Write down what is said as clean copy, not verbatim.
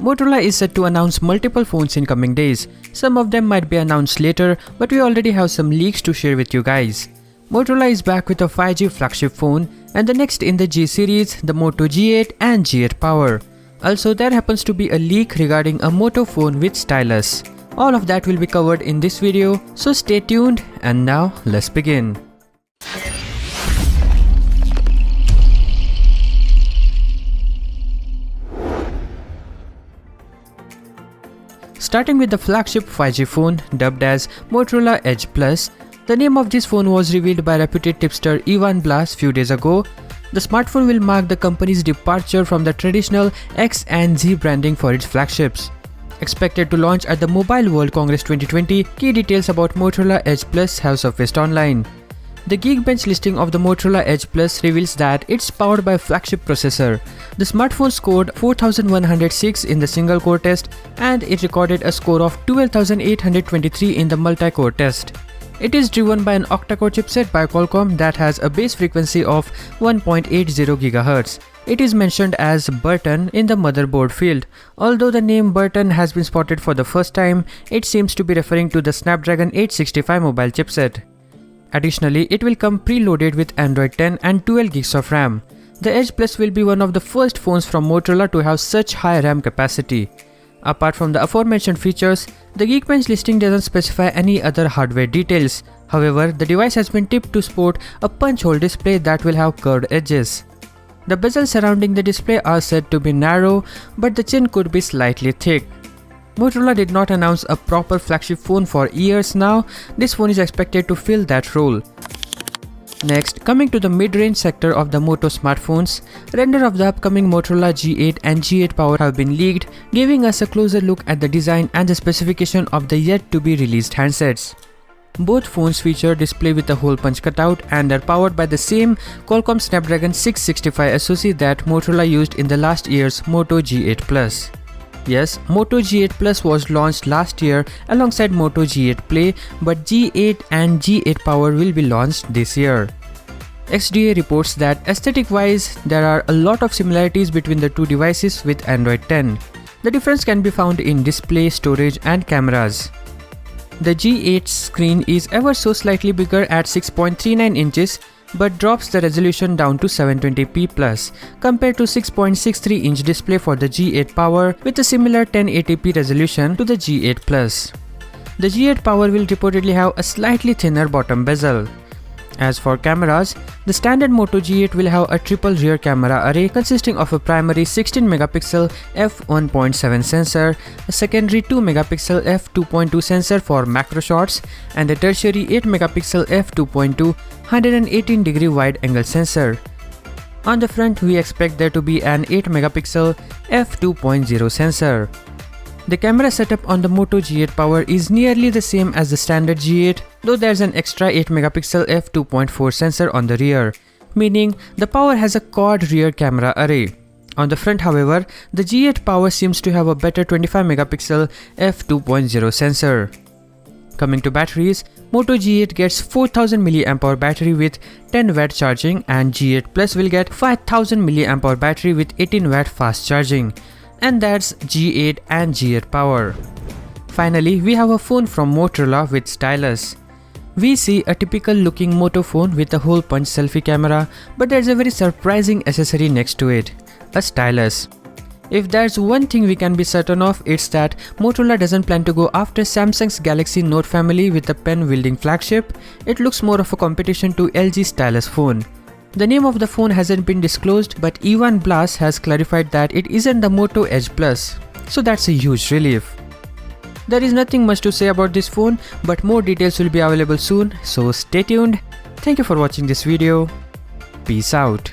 Motorola is set to announce multiple phones in coming days. Some of them might be announced later, but we already have some leaks to share with you guys. Motorola is back with a 5G flagship phone and the next in the G series, the Moto G8 and G8 Power. Also, there happens to be a leak regarding a Moto phone with stylus. All of that will be covered in this video, so stay tuned and now let's begin. Starting with the flagship 5G phone dubbed as Motorola Edge Plus, the name of this phone was revealed by reputed tipster Ivan Blas few days ago. The smartphone will mark the company's departure from the traditional X and Z branding for its flagships. Expected to launch at the Mobile World Congress 2020, key details about Motorola Edge Plus have surfaced online. The Geekbench listing of the Motorola Edge Plus reveals that it's powered by a flagship processor. The smartphone scored 4106 in the single-core test and it recorded a score of 12823 in the multi-core test. It is driven by an octa-core chipset by Qualcomm that has a base frequency of 1.80 GHz. It is mentioned as Burton in the motherboard field. Although the name Burton has been spotted for the first time, it seems to be referring to the Snapdragon 865 mobile chipset. Additionally, it will come preloaded with Android 10 and 12 GB of RAM. The Edge Plus will be one of the first phones from Motorola to have such high RAM capacity. Apart from the aforementioned features, the Geekbench listing doesn't specify any other hardware details. However, the device has been tipped to sport a punch-hole display that will have curved edges. The bezels surrounding the display are said to be narrow, but the chin could be slightly thick. Motorola did not announce a proper flagship phone for years now. This phone is expected to fill that role. Next, coming to the mid-range sector of the Moto smartphones, render of the upcoming Motorola G8 and G8 Power have been leaked, giving us a closer look at the design and the specification of the yet-to-be-released handsets. Both phones feature display with a hole punch cutout and are powered by the same Qualcomm Snapdragon 665 SoC that Motorola used in the last year's Moto G8 Plus. Yes, Moto G8 Plus was launched last year alongside Moto G8 Play, but G8 and G8 Power will be launched this year. XDA reports that aesthetic-wise, there are a lot of similarities between the two devices with Android 10. The difference can be found in display, storage and cameras. The G8's screen is ever so slightly bigger at 6.39 inches, but drops the resolution down to 720p+, compared to 6.63-inch display for the G8 Power with a similar 1080p resolution to the G8 Plus. The G8 Power will reportedly have a slightly thinner bottom bezel. As for cameras, the standard Moto G8 will have a triple rear camera array consisting of a primary 16MP f1.7 sensor, a secondary 2MP f2.2 sensor for macro shots, and a tertiary 8MP f2.2 118° wide angle sensor. On the front, we expect there to be an 8MP f2.0 sensor. The camera setup on the Moto G8 Power is nearly the same as the standard G8, though there's an extra 8MP f2.4 sensor on the rear, meaning the Power has a quad rear camera array. On the front, however, the G8 Power seems to have a better 25MP f2.0 sensor. Coming to batteries, Moto G8 gets 4000 mAh battery with 10W charging and G8 Plus will get 5000 mAh battery with 18W fast charging. And that's G8 and G8 Power. Finally, we have a phone from Motorola with stylus. We see a typical looking Moto phone with a hole punch selfie camera, but there's a very surprising accessory next to it, a stylus. If there's one thing we can be certain of, it's that Motorola doesn't plan to go after Samsung's Galaxy Note family with a pen-wielding flagship. It looks more of a competition to LG's stylus phone. The name of the phone hasn't been disclosed, but Ivan Blas has clarified that it isn't the Moto Edge Plus, so that's a huge relief. There is nothing much to say about this phone, but more details will be available soon, so stay tuned. Thank you for watching this video. Peace out.